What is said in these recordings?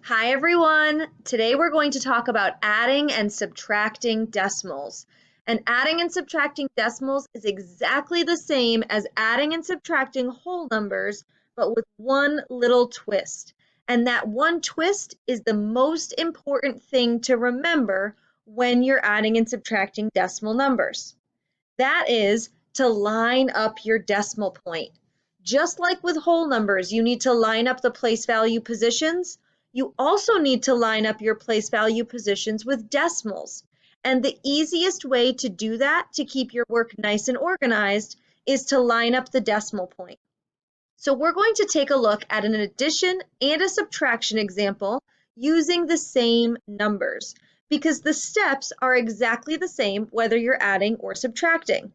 Hi everyone! Today we're going to talk about adding and subtracting decimals. And adding and subtracting decimals is exactly the same as adding and subtracting whole numbers, but with one little twist. And that one twist is the most important thing to remember when you're adding and subtracting decimal numbers. That is to line up your decimal point. Just like with whole numbers, you need to line up the place value positions. You also need to line up your place value positions with decimals. And the easiest way to do that, to keep your work nice and organized, is to line up the decimal point. So we're going to take a look at an addition and a subtraction example using the same numbers, because the steps are exactly the same whether you're adding or subtracting.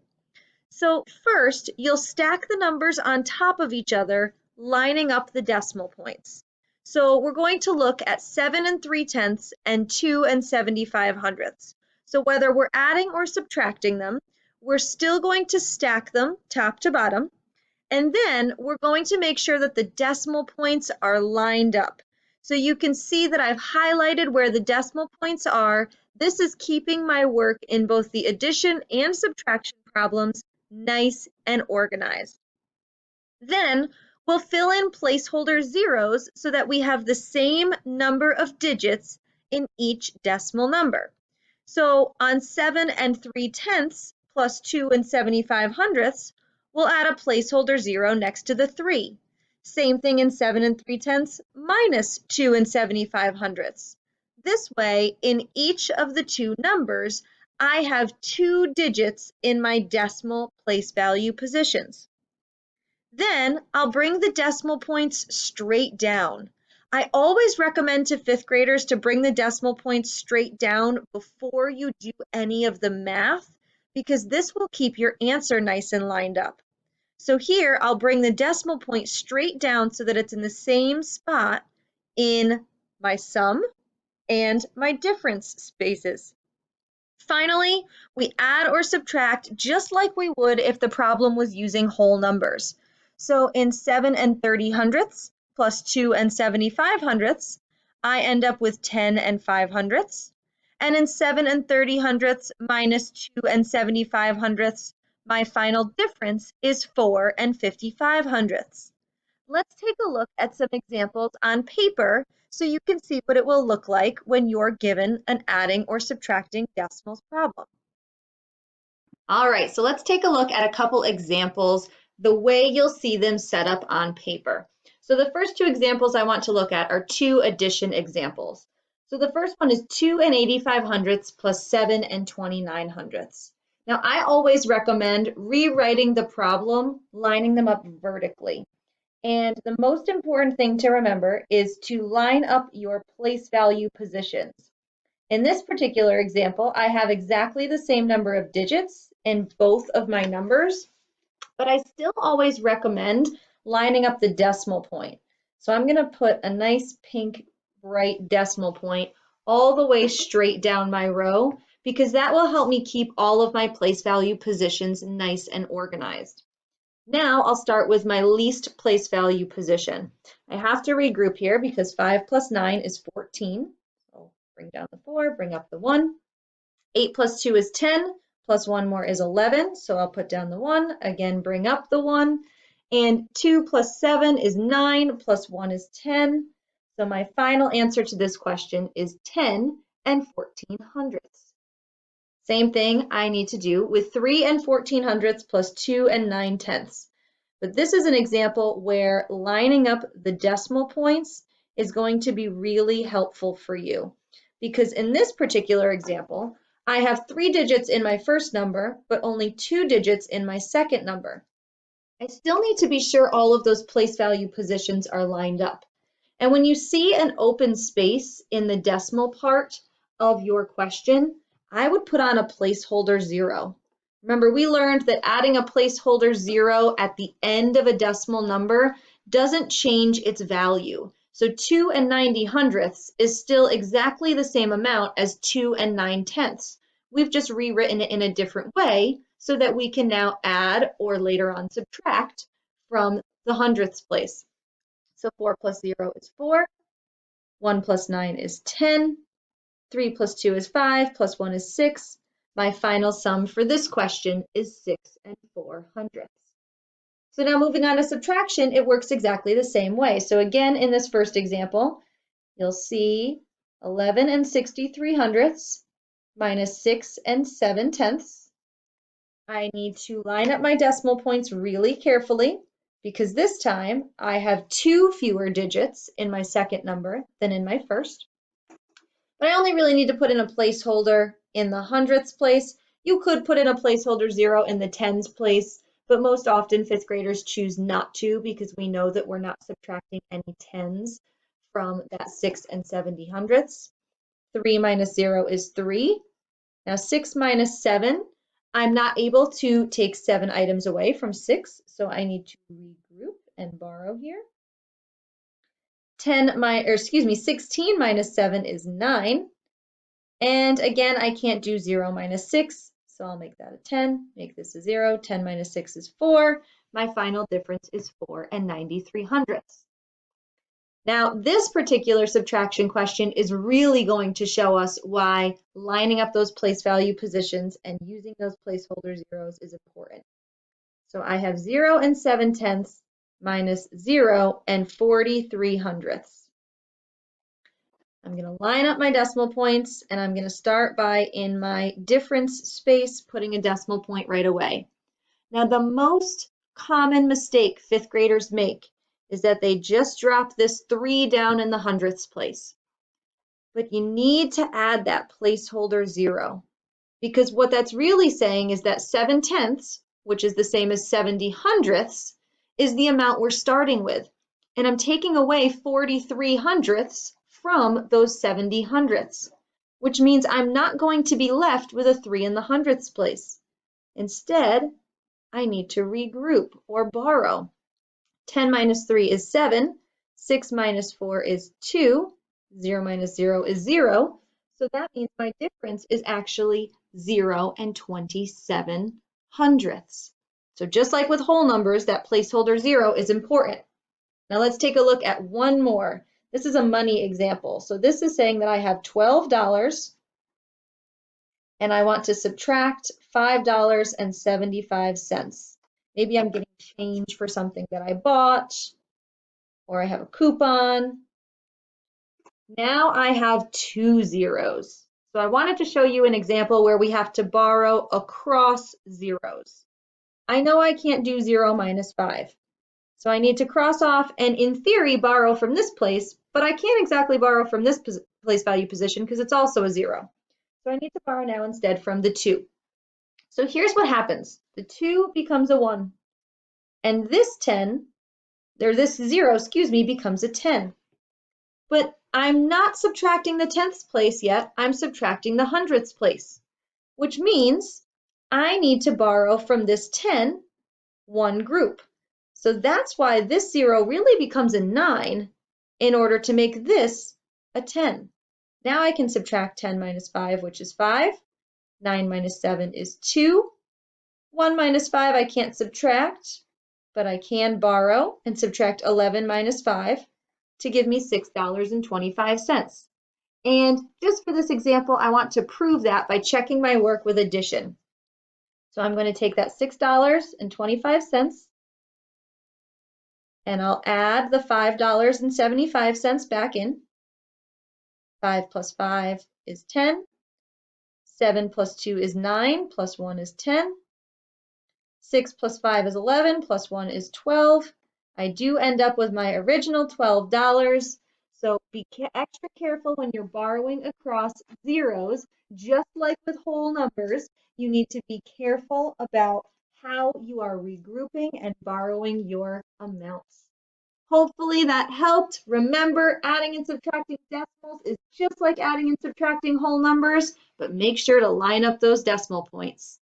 So first, you'll stack the numbers on top of each other, lining up the decimal points. So we're going to look at 7 3/10 and 2 75/100. So whether we're adding or subtracting them, we're still going to stack them top to bottom. And then we're going to make sure that the decimal points are lined up. So you can see that I've highlighted where the decimal points are. This is keeping my work in both the addition and subtraction problems nice and organized. Then we'll fill in placeholder zeros so that we have the same number of digits in each decimal number. So on 7 3/10 plus 2 75/100, we'll add a placeholder 0 next to the 3. Same thing in 7 3/10 minus 2 75/100. This way, in each of the two numbers, I have 2 digits in my decimal place value positions. Then I'll bring the decimal points straight down. I always recommend to fifth graders to bring the decimal points straight down before you do any of the math, because this will keep your answer nice and lined up. So here I'll bring the decimal point straight down so that it's in the same spot in my sum and my difference spaces. Finally, we add or subtract just like we would if the problem was using whole numbers. So in 7 30/100 plus 2 75/100, I end up with 10 5/100. And in 7 30/100 minus 2 75/100, my final difference is 4 55/100. Let's take a look at some examples on paper so you can see what it will look like when you're given an adding or subtracting decimals problem. All right, so let's take a look at a couple examples, the way you'll see them set up on paper. So the first two examples I want to look at are two addition examples. So the first one is 2 85/100 plus 7 29/100. Now I always recommend rewriting the problem, lining them up vertically. And the most important thing to remember is to line up your place value positions. In this particular example, I have exactly the same number of digits in both of my numbers, but I still always recommend lining up the decimal point. So I'm going to put a nice pink bright decimal point all the way straight down my row, because that will help me keep all of my place value positions nice and organized. Now I'll start with my least place value position. I have to regroup here because 5 plus 9 is 14. So bring down the 4, bring up the 1. 8 plus 2 is 10, plus 1 more is 11. So I'll put down the 1, again bring up the 1. And 2 plus 7 is 9, plus 1 is 10. So my final answer to this question is 10 14/100. Same thing I need to do with 3 14/100 plus 2 9/10. But this is an example where lining up the decimal points is going to be really helpful for you. Because in this particular example, I have 3 digits in my first number, but only 2 digits in my second number. I still need to be sure all of those place value positions are lined up. And when you see an open space in the decimal part of your question, I would put on a placeholder 0. Remember, we learned that adding a placeholder 0 at the end of a decimal number doesn't change its value. So 2 90/100 is still exactly the same amount as 2 9/10. We've just rewritten it in a different way so that we can now add or later on subtract from the hundredths place. So 4 plus 0 is 4. 1 plus 9 is 10. 3 plus 2 is 5, plus 1 is 6. My final sum for this question is 6 4/100. So now moving on to subtraction, it works exactly the same way. So again, in this first example, you'll see 11 63/100 minus 6 7/10. I need to line up my decimal points really carefully because this time I have 2 fewer digits in my second number than in my first. But I only really need to put in a placeholder in the hundredths place. You could put in a placeholder 0 in the tens place, but most often fifth graders choose not to because we know that we're not subtracting any tens from that 6 70/100. 3 minus 0 is 3. Now 6 minus 7, I'm not able to take 7 items away from 6, so I need to regroup and borrow here. 16 minus 7 is 9. And again, I can't do 0 minus 6, so I'll make that a 10, make this a 0. 10 minus 6 is 4. My final difference is 4 93/100. Now, this particular subtraction question is really going to show us why lining up those place value positions and using those placeholder zeros is important. So I have 0 7/10 minus 0 43/100. I'm going to line up my decimal points, and I'm going to start by, in my difference space, putting a decimal point right away. Now, the most common mistake fifth graders make is that they just drop this 3 down in the hundredths place. But you need to add that placeholder 0, because what that's really saying is that 7/10, which is the same as 70/100, is the amount we're starting with. And I'm taking away 43/100 from those 70/100, which means I'm not going to be left with a 3 in the hundredths place. Instead, I need to regroup or borrow. 10 minus 3 is 7, 6 minus 4 is 2, 0 minus 0 is 0, so that means my difference is actually 0 27/100. So just like with whole numbers, that placeholder 0 is important. Now let's take a look at one more. This is a money example. So this is saying that I have $12 and I want to subtract $5.75. Maybe I'm getting change for something that I bought, or I have a coupon. Now I have 2 zeros. So I wanted to show you an example where we have to borrow across zeros. I know I can't do 0 minus 5. So I need to cross off and, in theory, borrow from this place, but I can't exactly borrow from this place value position because it's also a 0. So I need to borrow now instead from the 2. So here's what happens. The 2 becomes a 1, and this 0, becomes a 10. But I'm not subtracting the tenths place yet, I'm subtracting the hundredths place, which means I need to borrow from this 10 one group. So that's why this 0 really becomes a 9 in order to make this a 10. Now I can subtract 10 minus 5, which is 5. 9 minus 7 is 2. 1 minus 5 I can't subtract, but I can borrow and subtract 11 minus 5 to give me $6.25. And just for this example, I want to prove that by checking my work with addition. So I'm going to take that $6.25 and I'll add the $5.75 back in. 5 plus 5 is 10. 7 plus 2 is 9, plus 1 is 10. 6 plus 5 is 11, plus 1 is 12. I do end up with my original $12. So be extra careful when you're borrowing across zeros. Just like with whole numbers, you need to be careful about how you are regrouping and borrowing your amounts. Hopefully that helped. Remember, adding and subtracting decimals is just like adding and subtracting whole numbers, but make sure to line up those decimal points.